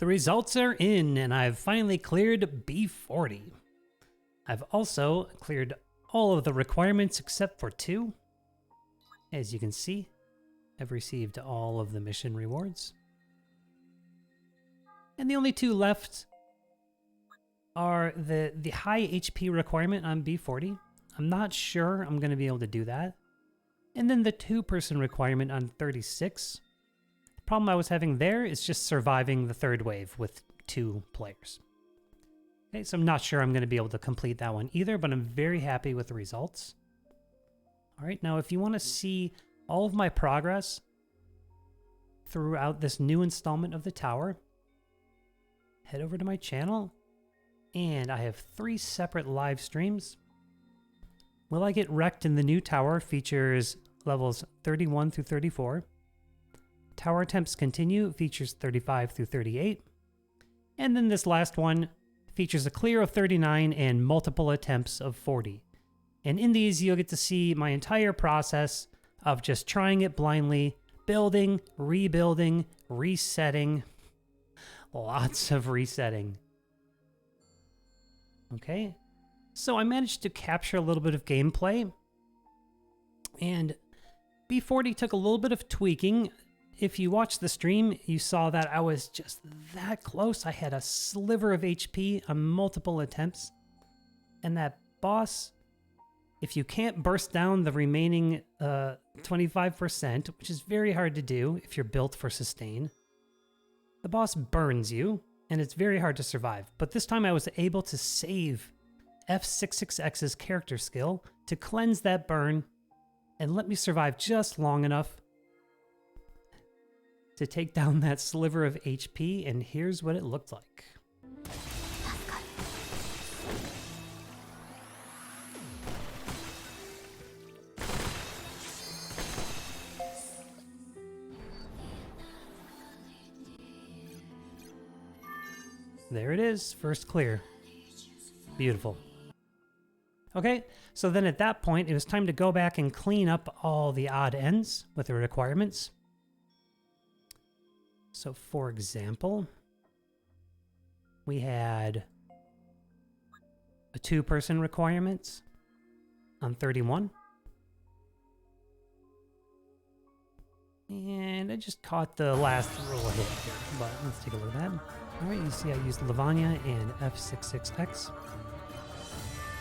The results are in, and I've finally cleared B40. I've also cleared all of the requirements except for 2. As you can see, I've received all of the mission rewards. And the only 2 left are the high HP requirement on B40. I'm not sure I'm going to be able to do that. And then the 2-person requirement on 36. The problem I was having there is just surviving the 3rd wave with 2 players. Okay, so I'm not sure I'm going to be able to complete that one either, but I'm very happy with the results. All right, now if you want to see all of my progress throughout this new installment of the tower, head over to my channel, and I have 3 separate live streams. Will I Get Wrecked in the New Tower features levels 31 through 34. Tower Attempts Continue features 35 through 38. And then this last one features a clear of 39 and multiple attempts of 40. And in these, you'll get to see my entire process of just trying it blindly, building, rebuilding, resetting. Lots of resetting. Okay, so I managed to capture a little bit of gameplay, and B40 took a little bit of tweaking. If you watched the stream, you saw that I was just that close. I had a sliver of HP on multiple attempts, and that boss, if you can't burst down the remaining 25%, which is very hard to do if you're built for sustain, the boss burns you, and it's very hard to survive. But this time I was able to save F66X's character skill to cleanse that burn and let me survive just long enough to take down that sliver of HP, and here's what it looked like. There it is, first clear. Beautiful. Okay, so then at that point, it was time to go back and clean up all the odd ends with the requirements. So for example, we had a 2-person requirement on 31. And I just caught the last little hit here, but let's take a look at that. All right, you see I used Lavanya and F66X.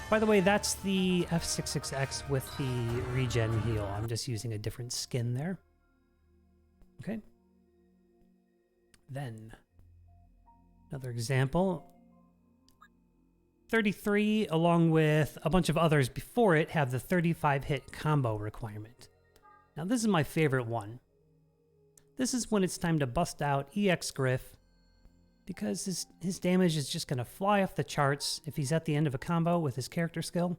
By the way, that's the F66X with the regen heal. I'm just using a different skin there. Okay. Then, another example. 33, along with a bunch of others before it, have the 35 hit combo requirement. Now this is my favorite one. This is when it's time to bust out EX Griff, because his damage is just going to fly off the charts if he's at the end of a combo with his character skill.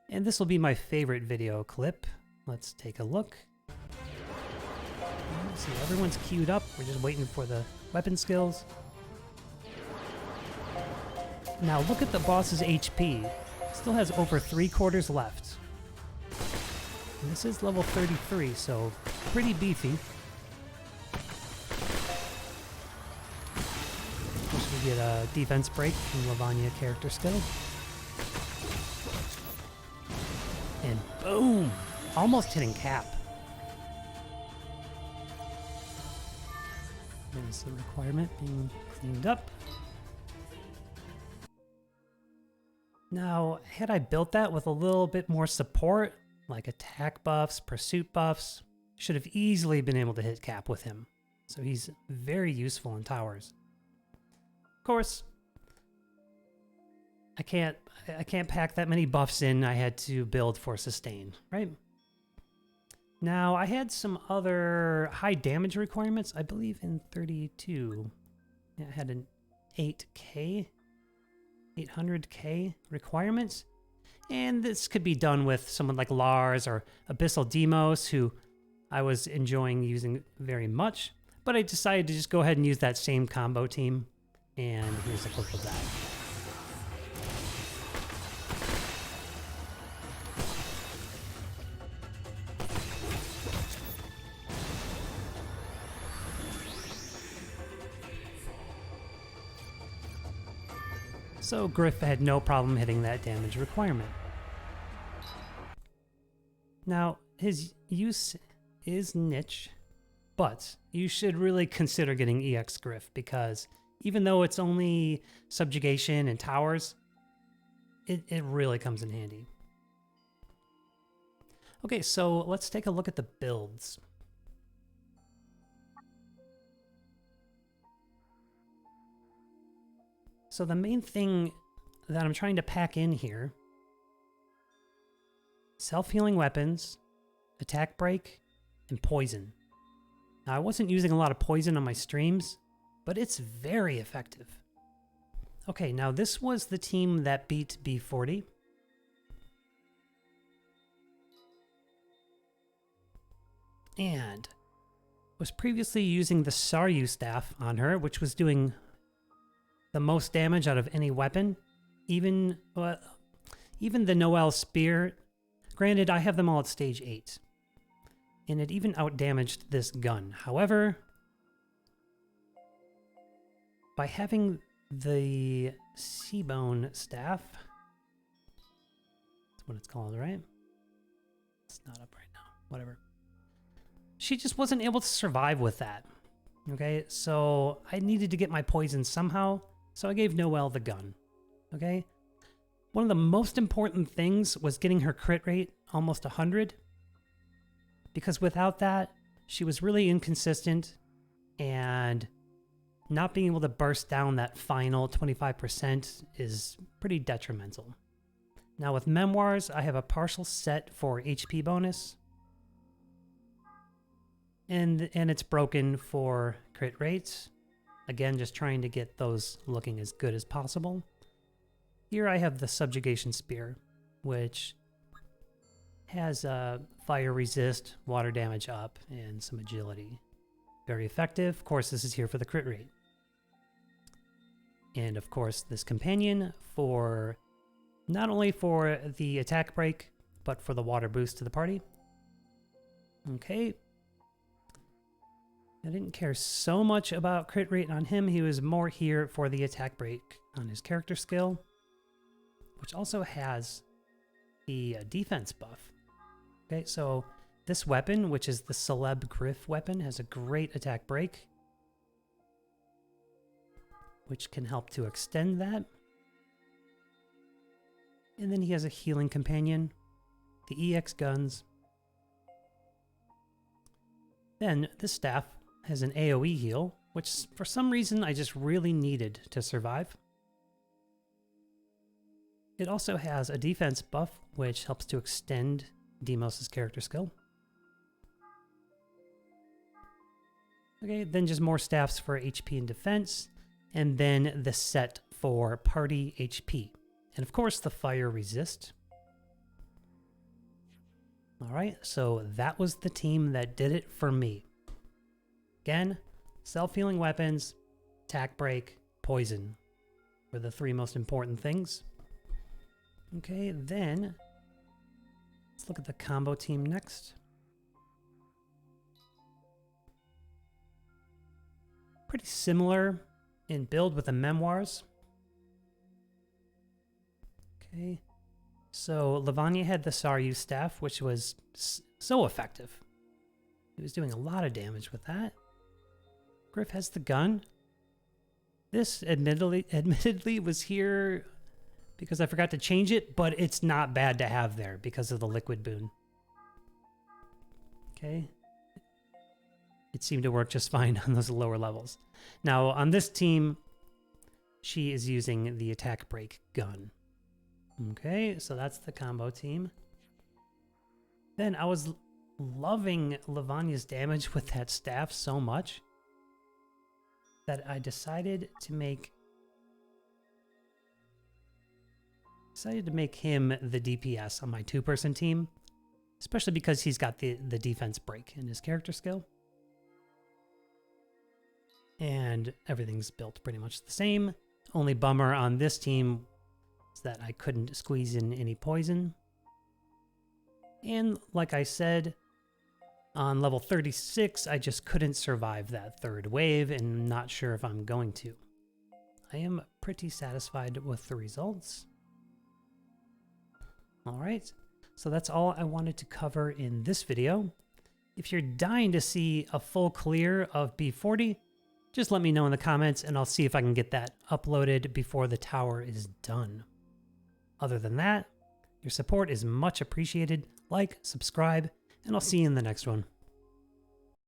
And this will be my favorite video clip. Let's take a look. See, everyone's queued up. We're just waiting for the weapon skills. Now look at the boss's HP. Still has over 3/4 left. And this is level 33, so pretty beefy. We get a defense break from Lavanya character skill. And boom! Almost hitting cap. There's the requirement being cleaned up. Now, had I built that with a little bit more support, like attack buffs, pursuit buffs, should have easily been able to hit cap with him. So he's very useful in towers. Of course, I can't pack that many buffs in. I had to build for sustain, right? Now, I had some other high damage requirements, I believe in 32. Yeah, I had an 800k requirements. And this could be done with someone like Lars or Abyssal Demos, who I was enjoying using very much. But I decided to just go ahead and use that same combo team. And here's a clip of that. So Griff had no problem hitting that damage requirement. Now, his use is niche, but you should really consider getting EX Griff because even though it's only subjugation and towers, it really comes in handy. Okay, so let's take a look at the builds. So the main thing that I'm trying to pack in here, self-healing weapons, attack break, and poison. Now I wasn't using a lot of poison on my streams, but it's very effective. Okay, now this was the team that beat B40. And was previously using the Saryu staff on her, which was doing the most damage out of any weapon. Even the Noel spear. Granted, I have them all at stage 8. And it even outdamaged this gun. However, by having the Seabone staff, that's what it's called, right? It's not up right now. Whatever. She just wasn't able to survive with that. Okay, so I needed to get my poison somehow, so I gave Noelle the gun. Okay? One of the most important things was getting her crit rate almost 100. Because without that, she was really inconsistent, and not being able to burst down that final 25% is pretty detrimental. Now with Memoirs, I have a partial set for HP bonus. And it's broken for crit rates. Again, just trying to get those looking as good as possible. Here I have the Subjugation Spear, which has fire resist, water damage up, and some agility. Very effective. Of course, this is here for the crit rate. And of course, this companion for not only for the attack break, but for the water boost to the party. Okay. I didn't care so much about crit rate on him. He was more here for the attack break on his character skill, which also has the defense buff. Okay, so this weapon, which is the Celeb Griff weapon, has a great attack break, which can help to extend that. And then he has a healing companion, the EX guns. Then this staff has an AoE heal, which for some reason I just really needed to survive. It also has a defense buff, which helps to extend Deimos' character skill. Okay, then just more staffs for HP and defense, and then the set for party HP. And of course, the fire resist. Alright, so that was the team that did it for me. Again, self-healing weapons, attack break, poison were the three most important things. Okay, then let's look at the combo team next. Pretty similar in build with the Memoirs. Okay, so Lavanya had the Saryu staff, which was so effective. He was doing a lot of damage with that. Griff has the gun. This admittedly was here because I forgot to change it, but it's not bad to have there because of the liquid boon. Okay. It seemed to work just fine on those lower levels. Now, on this team, she is using the attack break gun. Okay, so that's the combo team. Then I was loving Lavanya's damage with that staff so much that I decided to make him the DPS on my two-person team, especially because he's got the defense break in his character skill. And everything's built pretty much the same. Only bummer on this team is that I couldn't squeeze in any poison. And like I said, on level 36, I just couldn't survive that third wave, and I'm not sure if I'm going to. I am pretty satisfied with the results. All right, so that's all I wanted to cover in this video. If you're dying to see a full clear of B40, just let me know in the comments and I'll see if I can get that uploaded before the tower is done. Other than that, your support is much appreciated. Like, subscribe, and I'll see you in the next one.